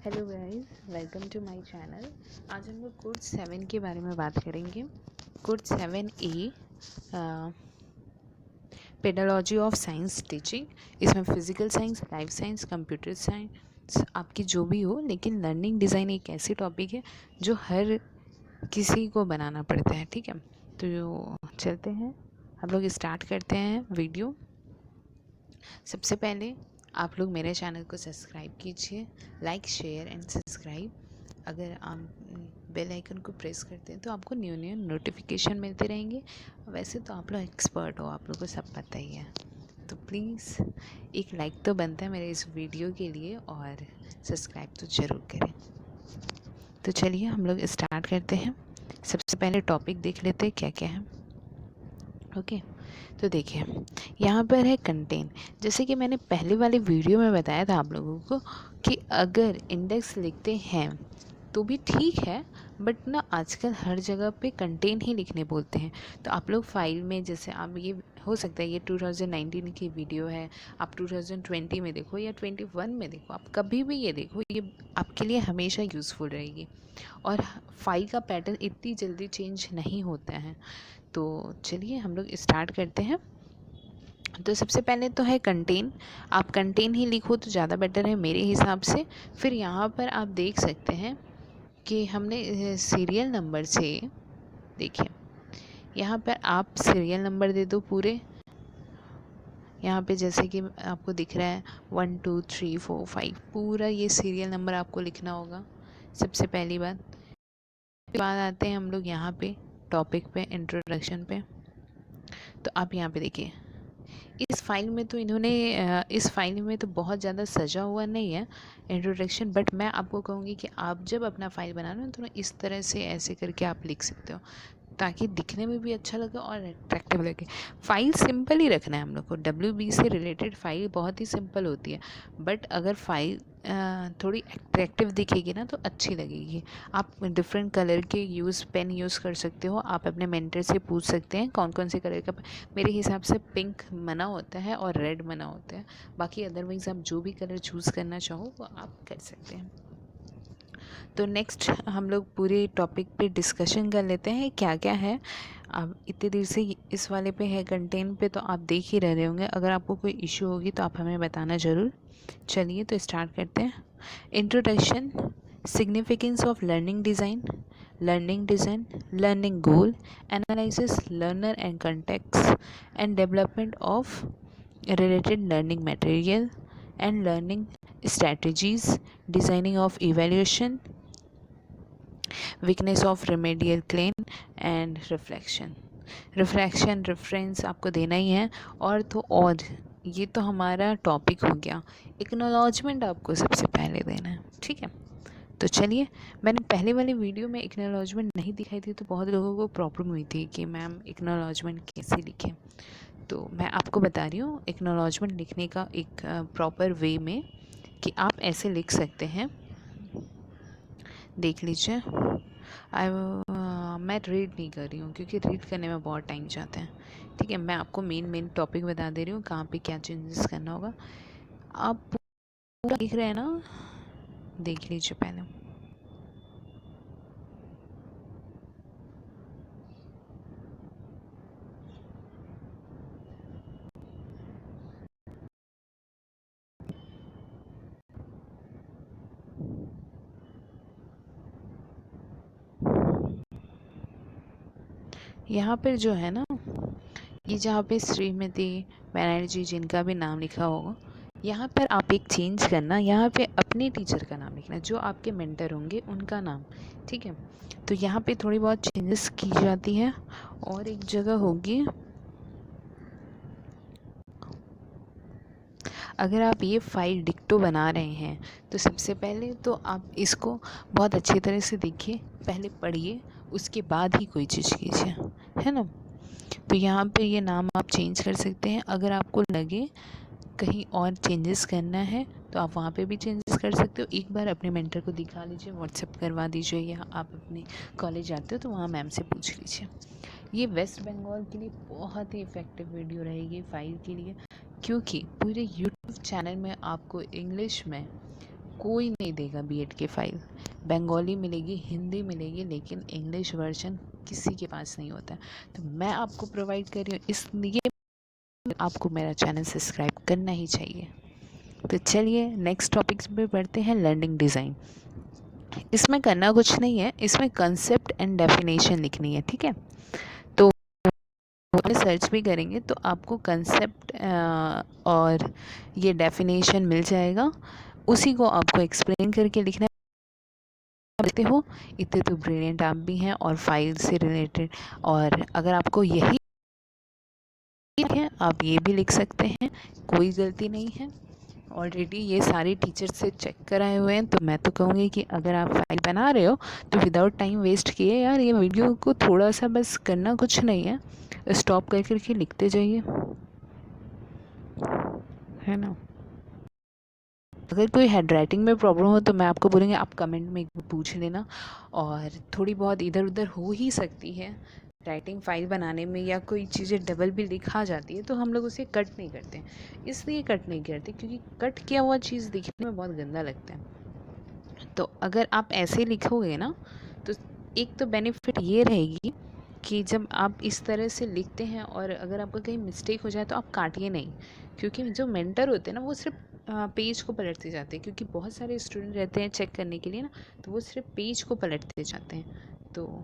Hello guys, welcome to my channel. आज हम लोग कोर्स 7 के बारे में बात करेंगे। Course 7A pedagogy of science teaching. इसमें physical science, life science, computer science आपकी जो भी हो, लेकिन लर्निंग डिज़ाइन एक ऐसी टॉपिक है जो हर किसी को बनाना पड़ता है। ठीक है, तो चलते हैं, हम लोग स्टार्ट करते हैं वीडियो। सबसे पहले आप लोग मेरे चैनल को सब्सक्राइब कीजिए, लाइक शेयर एंड सब्सक्राइब। अगर आप बेल आइकन को प्रेस करते हैं तो आपको न्यू न्यू नोटिफिकेशन मिलते रहेंगे। वैसे तो आप लोग एक्सपर्ट हो, आप लोग को सब पता ही है, तो प्लीज़ एक लाइक तो बनता है मेरे इस वीडियो के लिए और सब्सक्राइब तो ज़रूर करें। तो चलिए हम लोग स्टार्ट करते हैं। सबसे पहले टॉपिक देख लेते हैं क्या क्या है। ओके, तो देखिए यहाँ पर है कंटेंट। जैसे कि मैंने पहले वाले वीडियो में बताया था आप लोगों को कि अगर इंडेक्स लिखते हैं तो भी ठीक है, बट ना आजकल हर जगह पे कंटेंट ही लिखने बोलते हैं। तो आप लोग फाइल में, जैसे आप ये हो सकता है ये 2019 की वीडियो है, आप 2020 में देखो या 21 में देखो, आप कभी भी ये देखो, ये आपके लिए हमेशा यूज़फुल रहेगी। और फाइल का पैटर्न इतनी जल्दी चेंज नहीं होता है। तो चलिए हम लोग स्टार्ट करते हैं। तो सबसे पहले तो है कंटेन। आप कंटेन ही लिखो तो ज़्यादा बेटर है मेरे हिसाब से। फिर यहाँ पर आप देख सकते हैं कि हमने सीरियल नंबर से, देखिए यहाँ पर आप सीरियल नंबर दे दो पूरे। यहाँ पे जैसे कि आपको दिख रहा है 1 2 3 4 5, पूरा ये सीरियल नंबर आपको लिखना होगा। सबसे पहली बात। फिर बाद आते हैं हम लोग यहाँ पे टॉपिक पे, इंट्रोडक्शन पे। तो आप यहाँ पे देखिए, इस फाइल में तो इन्होंने इस फाइल में तो बहुत ज़्यादा सजा हुआ नहीं है इंट्रोडक्शन, बट मैं आपको कहूँगी कि आप जब अपना फाइल बना रहे हो तो इस तरह से ऐसे करके आप लिख सकते हो, ताकि दिखने में भी अच्छा लगे और अट्रैक्टिव लगे। फाइल सिंपल ही रखना है हम लोग को। WB से रिलेटेड फाइल बहुत ही सिंपल होती है, बट अगर फाइल थोड़ी अट्रैक्टिव दिखेगी ना तो अच्छी लगेगी। आप डिफरेंट कलर के पेन यूज़ कर सकते हो। आप अपने मेंटर से पूछ सकते हैं कौन कौन से कलर का। मेरे हिसाब से पिंक मना होता है और रेड मना होता है, बाकी अदरवाइज़ आप जो भी कलर चूज़ करना चाहो वो आप कर सकते हैं। तो नेक्स्ट हम लोग पूरे टॉपिक पे डिस्कशन कर लेते हैं क्या क्या है। अब इतनी देर से इस वाले पे है कंटेंट पे, तो आप देख ही रहे होंगे। अगर आपको कोई इशू होगी तो आप हमें बताना ज़रूर। चलिए तो स्टार्ट करते हैं। Introduction, significance of learning design, learning goal, analysis learner and context, and development of related learning material and learning strategies, designing of evaluation, weakness of remedial claim and reflection reference आपको देना ही है। और ये तो हमारा topic हो गया। Acknowledgement आपको सबसे पहले देना है, ठीक है। तो चलिए, मैंने पहले वाले वीडियो में एक्नॉलेजमेंट नहीं दिखाई थी तो बहुत लोगों को प्रॉब्लम हुई थी कि मैम एक्नॉलेजमेंट कैसे लिखें। तो मैं आपको बता रही हूँ एक्नॉलेजमेंट लिखने का एक प्रॉपर वे में, कि आप ऐसे लिख सकते हैं। देख लीजिए, मैं रीड नहीं कर रही हूँ क्योंकि रीड करने में बहुत टाइम जाता है। ठीक है, मैं आपको मेन टॉपिक बता दे रही हूँ कहाँ पे क्या चेंजेस करना होगा। आप पूरा लिख रहे हैं ना, देख लीजिए पहले। यहाँ पर जो है ना, ये जहाँ पे श्रीमती बनर्जी जिनका भी नाम लिखा होगा, यहाँ पर आप एक चेंज करना, यहाँ पे अपने टीचर का नाम लिखना, जो आपके मेंटर होंगे उनका नाम। ठीक है, तो यहाँ पे थोड़ी बहुत चेंजेस की जाती है। और एक जगह होगी, अगर आप ये फाइल डिक्टो बना रहे हैं तो सबसे पहले तो आप इसको बहुत अच्छी तरह से देखिए, पहले पढ़िए, उसके बाद ही कोई चीज़ कीजिए, है ना। तो यहाँ पे ये नाम आप चेंज कर सकते हैं। अगर आपको लगे कहीं और चेंजेस करना है तो आप वहाँ पे भी चेंजेस कर सकते हो। एक बार अपने मेंटर को दिखा लीजिए, व्हाट्सएप करवा दीजिए, या आप अपने कॉलेज जाते हो तो वहाँ मैम से पूछ लीजिए। ये वेस्ट बंगाल के लिए बहुत ही इफ़ेक्टिव वीडियो रहेगी फाइल के लिए, क्योंकि पूरे यूट्यूब चैनल में आपको इंग्लिश में कोई नहीं देगा बीएड की फ़ाइल। बंगाली मिलेगी, हिंदी मिलेगी, लेकिन इंग्लिश वर्जन किसी के पास नहीं होता है। तो मैं आपको प्रोवाइड कर रही हूँ, इसलिए आपको मेरा चैनल सब्सक्राइब करना ही चाहिए। तो चलिए नेक्स्ट टॉपिक पे बढ़ते हैं, लर्निंग डिज़ाइन। इसमें करना कुछ नहीं है, इसमें कंसेप्ट एंड डेफिनेशन लिखनी है, ठीक है। तो आप सर्च भी करेंगे तो आपको कंसेप्ट और ये डेफिनेशन मिल जाएगा, उसी को आपको एक्सप्लेन करके लिखना करते हो। इतने तो ब्रिलियंट आप भी हैं और फाइल से रिलेटेड, और अगर आपको यही है आप ये भी लिख सकते हैं, कोई गलती नहीं है। ऑलरेडी ये सारे टीचर से चेक कराए हुए हैं। तो मैं तो कहूँगी कि अगर आप फाइल बना रहे हो तो विदाउट टाइम वेस्ट किए यार ये वीडियो को थोड़ा सा बस करना कुछ नहीं है, स्टॉप कर करके लिखते जाइए, है ना। अगर कोई हैंड राइटिंग में प्रॉब्लम हो तो मैं आपको बोलूँगी आप कमेंट में एक बार पूछ लेना। और थोड़ी बहुत इधर उधर हो ही सकती है राइटिंग फाइल बनाने में, या कोई चीज़ें डबल भी लिखा जाती है तो हम लोग उसे कट नहीं करते, इसलिए कट नहीं करते क्योंकि कट किया हुआ चीज़ दिखने में बहुत गंदा लगता है। तो अगर आप ऐसे लिखोगे ना तो एक तो बेनिफिट ये रहेगी कि जब आप इस तरह से लिखते हैं और अगर आपका कहीं मिस्टेक हो जाए तो आप काटिए नहीं, क्योंकि जो मेंटर होते हैं ना वो सिर्फ पेज को पलटते जाते हैं, क्योंकि बहुत सारे स्टूडेंट रहते हैं चेक करने के लिए ना, तो वो सिर्फ पेज को पलटते जाते हैं। तो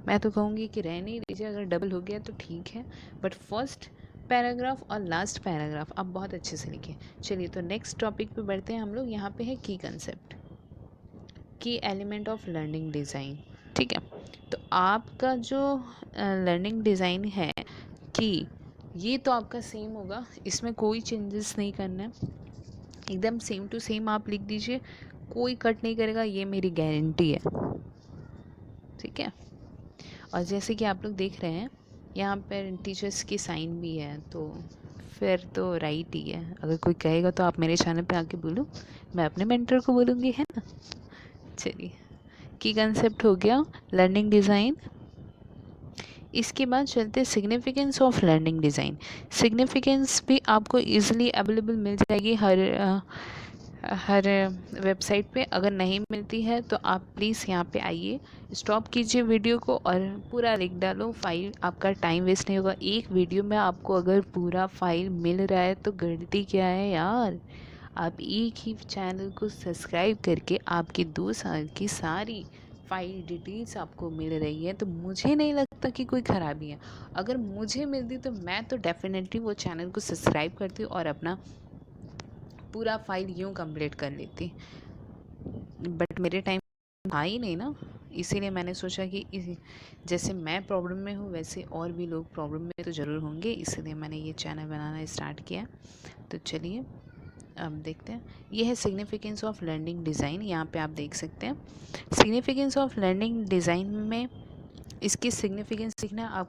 मैं तो कहूँगी कि रहने ही दीजिए, अगर डबल हो गया तो ठीक है, बट फर्स्ट पैराग्राफ और लास्ट पैराग्राफ आप बहुत अच्छे से लिखें। चलिए तो नेक्स्ट टॉपिक पे बढ़ते हैं हम लोग। यहाँ पे है की कंसेप्ट, की एलिमेंट ऑफ लर्निंग डिज़ाइन, ठीक है। तो आपका जो लर्निंग डिज़ाइन है कि ये तो आपका सेम होगा, इसमें कोई चेंजेस नहीं करना है, एकदम सेम टू सेम आप लिख दीजिए, कोई कट नहीं करेगा, ये मेरी गारंटी है, ठीक है। और जैसे कि आप लोग देख रहे हैं यहाँ पर टीचर्स की साइन भी है, तो फिर तो राइट ही है। अगर कोई कहेगा तो आप मेरे चैनल पे आके बोलो, मैं अपने मेंटर को बोलूँगी, है ना। चलिए की कंसेप्ट हो गया, लर्निंग डिज़ाइन। इसके बाद चलते हैं significance of learning design. Significance भी आपको इजीली अवेलेबल मिल जाएगी हर वेबसाइट पे। अगर नहीं मिलती है तो आप प्लीज़ यहाँ पे आइए, स्टॉप कीजिए वीडियो को और पूरा लिख डालो फाइल, आपका टाइम वेस्ट नहीं होगा। एक वीडियो में आपको अगर पूरा फाइल मिल रहा है तो गलती क्या है यार। आप एक ही चैनल को सब्सक्राइब करके आपकी 2 साल की सारी फाइल डिटेल्स आपको मिल रही है, तो मुझे नहीं लगता कि कोई ख़राबी है। अगर मुझे मिलती तो मैं तो डेफिनेटली वो चैनल को सब्सक्राइब करती और अपना पूरा फाइल यूँ कंप्लीट कर लेती, बट मेरे टाइम था ही नहीं ना। इसीलिए मैंने सोचा कि जैसे मैं प्रॉब्लम में हूँ वैसे और भी लोग प्रॉब्लम में तो ज़रूर होंगे, इसीलिए मैंने ये चैनल बनाना स्टार्ट किया। तो चलिए अब देखते हैं, ये है सिग्निफिकेंस ऑफ लर्निंग डिज़ाइन। यहाँ पे आप देख सकते हैं सिग्निफिकेंस ऑफ लर्निंग डिज़ाइन में इसकी सिग्निफिकेंस सीखना आप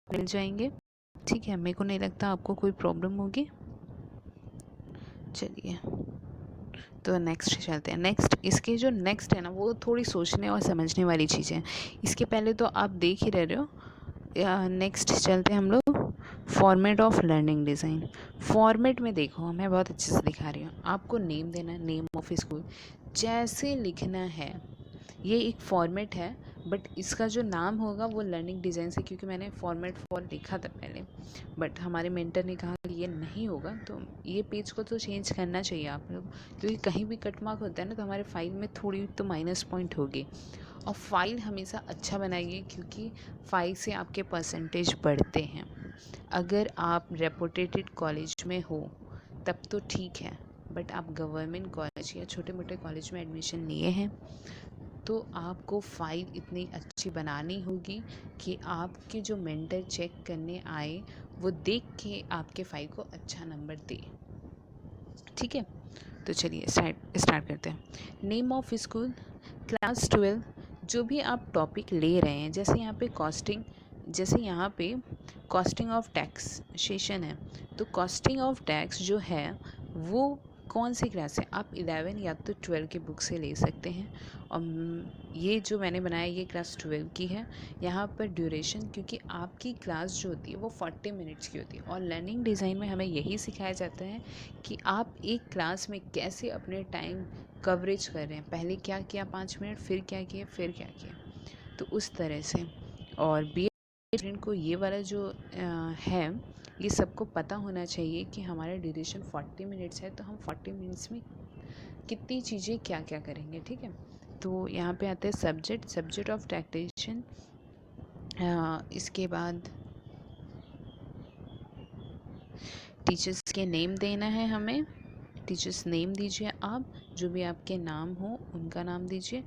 मिल जाएंगे, ठीक है। मेरे को नहीं लगता आपको कोई प्रॉब्लम होगी। चलिए तो नेक्स्ट चलते हैं। नेक्स्ट इसके जो नेक्स्ट है ना वो थोड़ी सोचने और समझने वाली चीज़ें हैं, इसके पहले तो आप देख ही रहे हो। नेक्स्ट चलते हैं हम लोग format of learning design. Format में देखो मैं बहुत अच्छे से दिखा रही हूँ, आपको नेम देना है, नेम ऑफ स्कूल जैसे लिखना है, ये एक फॉर्मेट है। बट इसका जो नाम होगा वो लर्निंग डिज़ाइन से, क्योंकि मैंने फॉर्मेट फॉर लिखा था पहले, बट हमारे मेंटर ने कहा कि ये नहीं होगा, तो ये पेज को तो चेंज करना चाहिए आप लोग, क्योंकि कहीं भी कट मार्क होता है ना तो हमारे फाइल में थोड़ी तो माइनस पॉइंट होगी। और फाइल हमेशा अच्छा बनाइए, क्योंकि फाइल से आपके परसेंटेज बढ़ते हैं। अगर आप रेपुटेटेड कॉलेज में हो तब तो ठीक है, बट आप गवर्नमेंट कॉलेज या छोटे मोटे कॉलेज में एडमिशन लिए हैं तो आपको फ़ाइल इतनी अच्छी बनानी होगी कि आपके जो मेंटर चेक करने आए वो देख के आपके फ़ाइल को अच्छा नंबर दे, ठीक है। तो चलिए स्टार्ट करते हैं। नेम ऑफ स्कूल, क्लास 12, जो भी आप टॉपिक ले रहे हैं, जैसे यहाँ पे कॉस्टिंग, जैसे यहाँ पे कॉस्टिंग ऑफ टैक्सेशन है, तो कॉस्टिंग ऑफ टैक्स जो है वो कौन सी क्लास है, आप 11 या तो 12 के बुक से ले सकते हैं। और ये जो मैंने बनाया ये क्लास 12 की है। यहाँ पर ड्यूरेशन, क्योंकि आपकी क्लास जो होती है वो 40 मिनट्स की होती है, और लर्निंग डिज़ाइन में हमें यही सिखाया जाता है कि आप एक क्लास में कैसे अपने टाइम कवरेज कर रहे हैं। पहले क्या किया 5 मिनट, फिर क्या किया, फिर क्या किया, तो उस तरह से। और बी स्टूडेंट को ये वाला जो है, ये सबको पता होना चाहिए कि हमारा ड्यूरेशन 40 मिनट्स है, तो हम 40 मिनट्स में कितनी चीज़ें क्या क्या करेंगे, ठीक है। तो यहाँ पे आते हैं सब्जेक्ट ऑफ टैक्सेशन। इसके बाद टीचर्स के नेम देना है हमें। टीचर्स नेम दीजिए आप, जो भी आपके नाम हो उनका नाम दीजिए।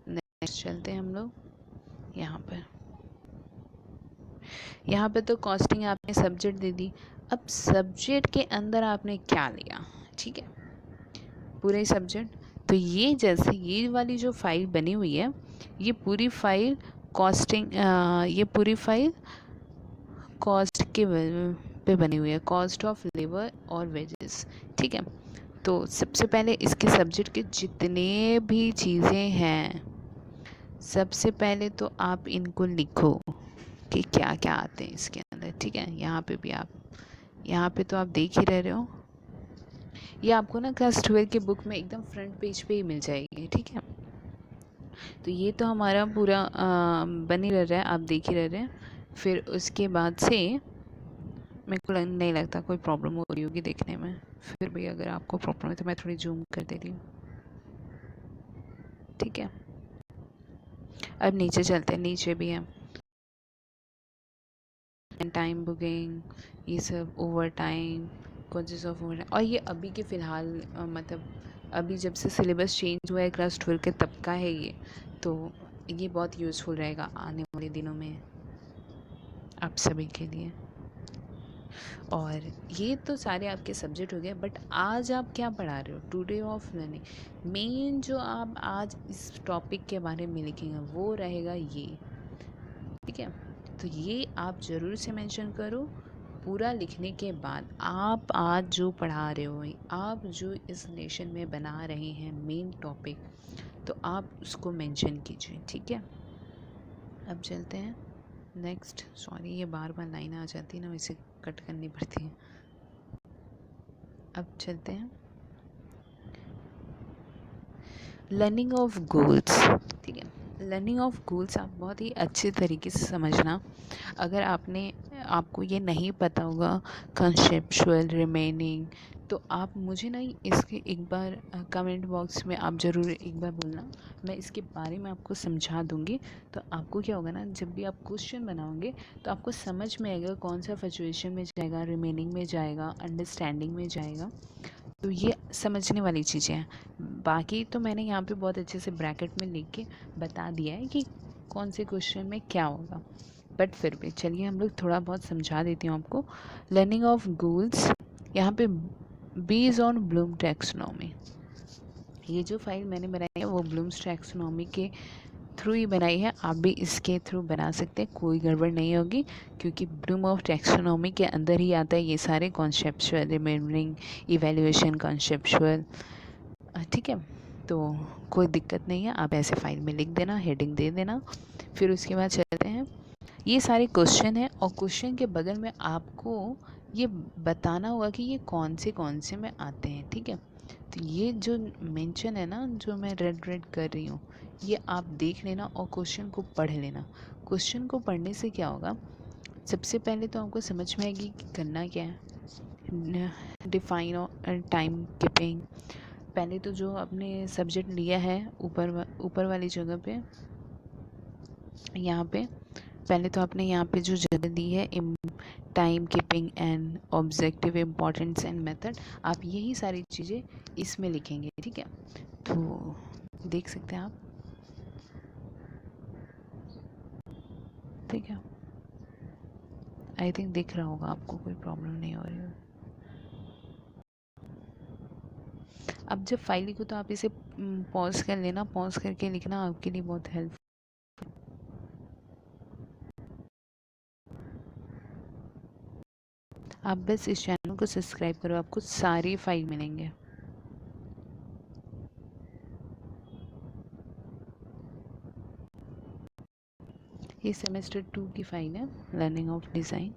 नेक्स्ट चलते हैं हम लोग यहाँ पर तो कॉस्टिंग आपने सब्जेक्ट दे दी। अब सब्जेक्ट के अंदर आपने क्या लिया, ठीक है, पूरे सब्जेक्ट। तो ये जैसे ये वाली जो फाइल बनी हुई है, ये पूरी फाइल कॉस्टिंग, ये पूरी फाइल कॉस्ट के पे बनी हुई है, कॉस्ट ऑफ लेबर और वेजेस, ठीक है। तो सबसे पहले इसके सब्जेक्ट के जितने भी चीज़ें हैं, सबसे पहले तो आप इनको लिखो कि क्या क्या आते हैं इसके अंदर, ठीक है। यहाँ पे तो आप देख ही रहे हो, ये आपको ना क्लास 12 के बुक में एकदम फ्रंट पेज पे ही मिल जाएगी, ठीक है। तो ये तो हमारा पूरा बन ही रहा है, आप देख ही रहे हैं। फिर उसके बाद से मेरे को नहीं लगता कोई प्रॉब्लम हो रही होगी देखने में। फिर भी अगर आपको प्रॉब्लम है तो मैं थोड़ी जूम कर दे रही हूँ, ठीक है। अब नीचे चलते हैं, नीचे भी है टाइम बुकिंग, ये सब over time, causes of over time. और ये अभी के फ़िलहाल मतलब अभी जब से सिलेबस चेंज हुआ है क्लास 12 के तब का है ये, तो ये बहुत यूज़फुल रहेगा आने वाले दिनों में आप सभी के लिए। और ये तो सारे आपके सब्जेक्ट हो गए, बट आज आप क्या पढ़ा रहे हो, टुडे ऑफ लर्निंग। मेन जो आप आज इस टॉपिक के बारे में लिखेंगे वो रहेगा ये, ठीक है। तो ये आप ज़रूर से मेंशन करो। पूरा लिखने के बाद आप आज जो पढ़ा रहे हो, आप जो इस लेसन में बना रहे हैं मेन टॉपिक, तो आप उसको मेंशन कीजिए, ठीक है। अब चलते हैं नेक्स्ट। सॉरी ये बार बार लाइन आ जाती है ना, इसे कट करनी पड़ती है। अब चलते हैं लर्निंग ऑफ गोल्स, ठीक है। लर्निंग ऑफ गोल्स आप बहुत ही अच्छे तरीके से समझना। अगर आपको ये नहीं पता होगा कंसेप्चुअल रिमेनिंग, तो आप मुझे ना इसके एक बार कमेंट बॉक्स में आप ज़रूर एक बार बोलना, मैं इसके बारे में आपको समझा दूँगी। तो आपको क्या होगा ना, जब भी आप क्वेश्चन बनाओगे तो आपको समझ में आएगा कौन सा सिचुएशन में जाएगा, रिमेनिंग में जाएगा, अंडरस्टैंडिंग में जाएगा। तो ये समझने वाली चीज़ें हैं। बाकी तो मैंने यहाँ पे बहुत अच्छे से ब्रैकेट में लिख के बता दिया है कि कौन से क्वेश्चन में क्या होगा, बट फिर भी चलिए हम लोग थोड़ा बहुत समझा देती हूँ आपको। लर्निंग ऑफ गोल्स, यहाँ पे बेस्ड ऑन ब्लूम टैक्सोनॉमी, ये जो फाइल मैंने बनाई है वो ब्लूम्स टैक्सोनॉमी के थ्रू ही बनाई है। आप भी इसके थ्रू बना सकते हैं, कोई गड़बड़ नहीं होगी, क्योंकि ब्लूम ऑफ टैक्सोनॉमी के अंदर ही आता है ये सारे कॉन्सेप्चुअल, रिमेम्बरिंग, इवैल्यूएशन, कॉन्सेप्चुअल, ठीक है। तो कोई दिक्कत नहीं है, आप ऐसे फाइल में लिख देना, हेडिंग दे देना। फिर उसके बाद चलते हैं, ये सारे क्वेश्चन हैं और क्वेश्चन के बगल में आपको ये बताना होगा कि ये कौन से में आते हैं, ठीक है। तो ये जो मेंशन है ना, जो मैं रेड कर रही हूँ, ये आप देख लेना और क्वेश्चन को पढ़ लेना। क्वेश्चन को पढ़ने से क्या होगा, सबसे पहले तो आपको समझ में आएगी कि करना क्या है। डिफाइन और टाइम कीपिंग, पहले तो जो आपने सब्जेक्ट लिया है ऊपर वाली जगह पे, यहाँ पे पहले तो आपने यहाँ पे जो जगह दी है time keeping and objective importance and method, आप यही सारी चीज़ें इसमें लिखेंगे, ठीक है। तो देख सकते हैं आप, ठीक है। आई थिंक दिख रहा होगा आपको, कोई प्रॉब्लम नहीं हो रही है। अब जब फाइल लिखो तो आप इसे पॉज कर लेना, पॉज करके लिखना आपके लिए बहुत हेल्प। आप बस इस चैनल को सब्सक्राइब करो, आपको सारी फाइल मिलेंगे। ये सेमेस्टर 2 की फाइल है, लर्निंग ऑफ डिज़ाइन।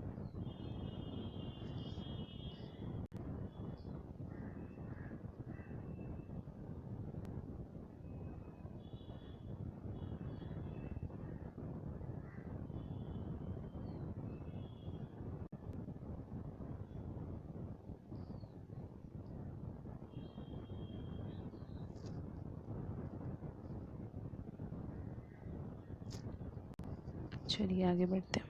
चलिए आगे बढ़ते हैं।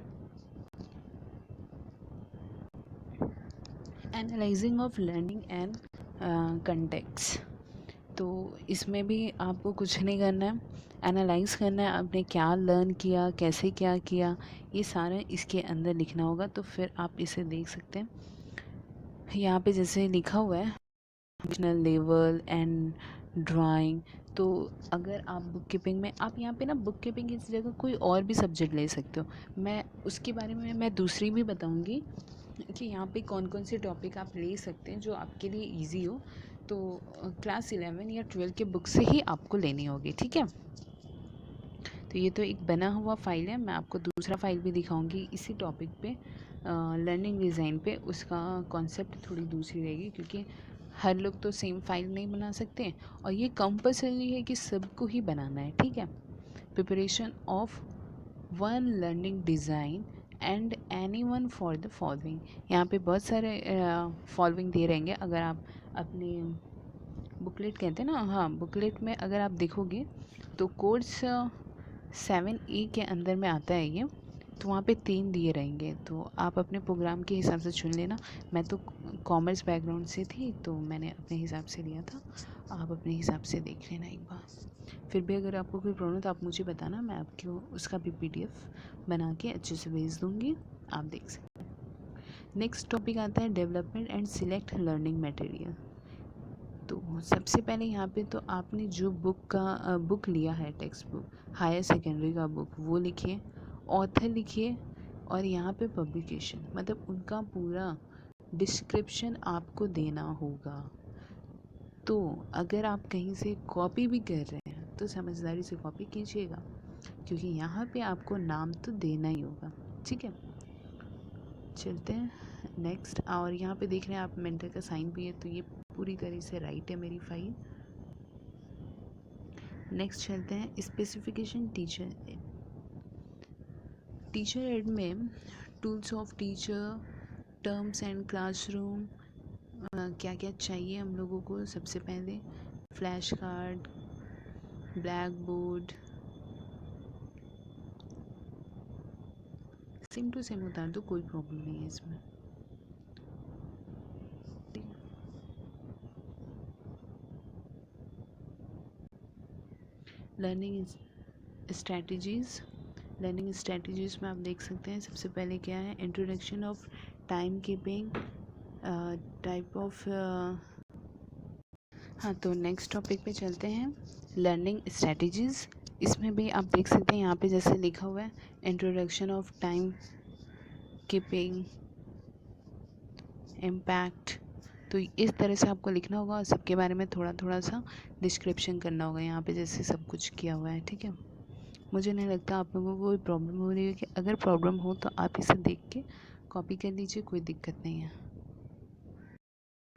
Analysing of learning and context. तो इसमें भी आपको कुछ नहीं करना है, एनालाइज करना है आपने क्या लर्न किया, कैसे क्या किया, ये सारा इसके अंदर लिखना होगा। तो फिर आप इसे देख सकते हैं, यहाँ पे जैसे लिखा हुआ है फंक्शनल लेवल एंड ड्राइंग। तो अगर आप बुक कीपिंग में, आप यहाँ पे ना बुक कीपिंग की जगह कोई और भी सब्जेक्ट ले सकते हो। मैं उसके बारे में मैं दूसरी भी बताऊँगी कि यहाँ पे कौन कौन से टॉपिक आप ले सकते हैं जो आपके लिए इजी हो। तो क्लास 11 या 12 के बुक से ही आपको लेनी होगी, ठीक है। तो ये तो एक बना हुआ फ़ाइल है, मैं आपको दूसरा फ़ाइल भी दिखाऊंगी इसी टॉपिक पे, लर्निंग डिज़ाइन पे। उसका कॉन्सेप्ट थोड़ी दूसरी रहेगी क्योंकि हर लोग तो सेम फाइल नहीं बना सकते, और ये कंपल्सरी है कि सबको ही बनाना है, ठीक है। Preparation of one learning design and any one for the following. यहाँ पे बहुत सारे फॉलोइंग दे रहेंगे। अगर आप अपने बुकलेट कहते हैं ना, हाँ, बुकलेट में अगर आप देखोगे तो कोर्स 7A के अंदर में आता है ये। तो वहाँ पे 3 दिए रहेंगे, तो आप अपने प्रोग्राम के हिसाब से चुन लेना। मैं तो कॉमर्स बैकग्राउंड से थी तो मैंने अपने हिसाब से लिया था, आप अपने हिसाब से देख लेना एक बार। फिर भी अगर आपको कोई प्रॉब्लम तो आप मुझे बताना, मैं आपको उसका भी PDF बना के अच्छे से भेज दूँगी, आप देख सकते हैं। नेक्स्ट टॉपिक आता है development and select learning material. तो सबसे पहले यहाँ पे तो आपने जो बुक लिया है, टेक्स्ट बुक, हायर सेकेंडरी का बुक, वो लिखिए, ऑथर लिखिए, और यहाँ पे पब्लिकेशन, मतलब उनका पूरा डिस्क्रिप्शन आपको देना होगा। तो अगर आप कहीं से कॉपी भी कर रहे हैं तो समझदारी से कॉपी कीजिएगा, क्योंकि यहाँ पे आपको नाम तो देना ही होगा, ठीक है। चलते हैं नेक्स्ट। और यहाँ पे देख रहे हैं आप मेंटर का साइन भी है, तो ये पूरी तरह से राइट है मेरी फाइल। नेक्स्ट चलते हैं स्पेसिफिकेशन टीचर एड में tools of teacher, terms and classroom, क्या क्या चाहिए हम लोगों को। सबसे पहले flash card, black board, same to same उतार दो, कोई प्रॉब्लम नहीं है इसमें। लर्निंग स्ट्रैटेजीज़, लर्निंग स्ट्रैटेजीज़ में आप देख सकते हैं सबसे पहले क्या है, introduction of time keeping, type of. हाँ, तो नेक्स्ट टॉपिक पे चलते हैं, लर्निंग स्ट्रैटेजीज़। इसमें भी आप देख सकते हैं यहाँ पे जैसे लिखा हुआ है, introduction of time keeping, impact. तो इस तरह से आपको लिखना होगा और सबके बारे में थोड़ा थोड़ा सा डिस्क्रिप्शन करना होगा, यहाँ पे जैसे सब कुछ किया हुआ है, ठीक है। मुझे नहीं लगता आप लोगों को कोई प्रॉब्लम हो रही है, कि अगर प्रॉब्लम हो तो आप इसे देख के कॉपी कर लीजिए, कोई दिक्कत नहीं है।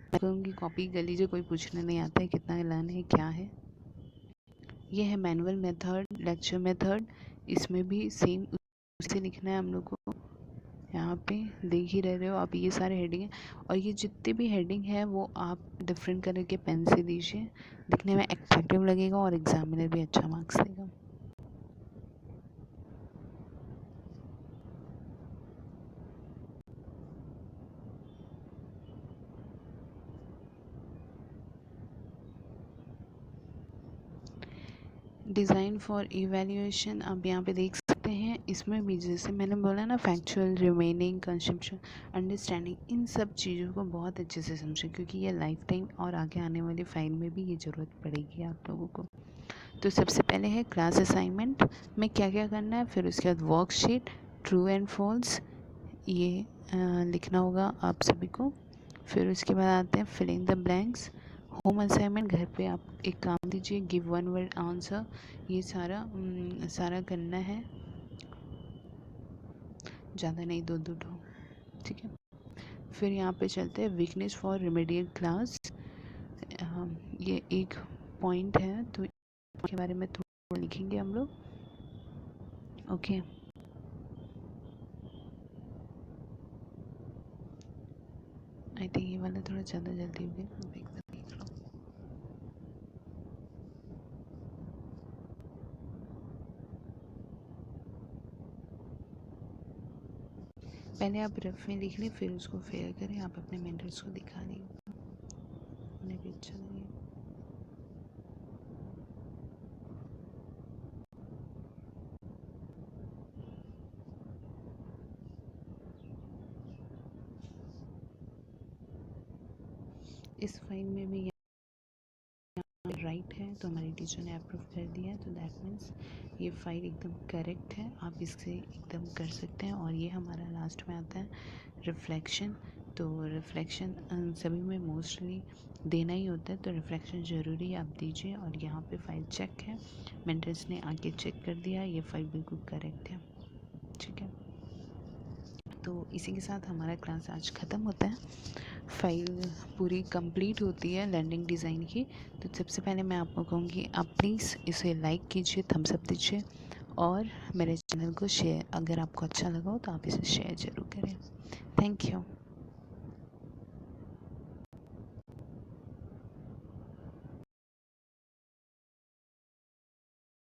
मैं कहूँगी कॉपी कर लीजिए, कोई पूछने नहीं आता है कितना लर्न है क्या है। ये है मैनुअल मेथड, लेक्चर मेथड। इसमें भी सेम उसे लिखना है हम लोग को। यहाँ पे देख ही रहे हो आप, ये सारे हेडिंग हैं, और ये जितने भी हेडिंग है वो आप डिफरेंट कलर के पेन से दीजिए, दिखने में अट्रैक्टिव लगेगा और एग्जामिनर भी अच्छा मार्क्स देगा। डिज़ाइन फॉर इवैल्यूएशन आप यहाँ पे देख सकते हैं। इसमें भी जैसे मैंने बोला ना, फैक्चुअल, रिमेनिंग, कंसेप्चुअल, अंडरस्टैंडिंग, इन सब चीज़ों को बहुत अच्छे से समझें, क्योंकि ये लाइफ टाइम और आगे आने वाली फाइल में भी ये ज़रूरत पड़ेगी आप लोगों को। तो सबसे पहले है क्लास असाइनमेंट में क्या क्या करना है, फिर उसके बाद वर्कशीट, ट्रू एंड फॉल्स, ये लिखना होगा आप सभी को। फिर उसके बाद आते हैं filling the blanks. Home assignment, घर पे आप एक काम दीजिए, गिव वन वर्ड आंसर। ये सारा करना है, ज़्यादा नहीं, दो दो ठो, ठीक है। फिर यहाँ पे चलते हैं वीकनेस फॉर रिमेडियल क्लास। ये एक पॉइंट है, तो के बारे में थोड़ा लिखेंगे हम लोग, ओके। आई थिंक ये वाला थोड़ा ज़्यादा जल्दी हो गया, एक बार देख लो। पहले आप रफ में लिख लें, फिर उसको फेयर करें, आप अपने मेंटर्स को दिखा दें, उन्हें भी अच्छा लगे। इस फाइल में भी राइट है, तो हमारी टीचर ने अप्रूव कर दिया है, तो दैट मीन्स ये फाइल एकदम करेक्ट है, आप इससे एकदम कर सकते हैं। और ये हमारा लास्ट में आता है रिफ्लेक्शन। तो रिफ्लेक्शन सभी में मोस्टली देना ही होता है, तो रिफ्लेक्शन ज़रूरी आप दीजिए। और यहाँ पे फाइल चेक है, मेंटर्स ने आके चेक कर दिया, ये फाइल बिल्कुल करेक्ट है, ठीक है। तो इसी के साथ हमारा क्लास आज ख़त्म होता है, फाइल पूरी कंप्लीट होती है लर्निंग डिज़ाइन की। तो सबसे पहले मैं आपको कहूँगी, आप प्लीज़ इसे लाइक कीजिए, थम्स अप दीजिए, और मेरे चैनल को शेयर, अगर आपको अच्छा लगा हो तो आप इसे शेयर ज़रूर करें। Thank you.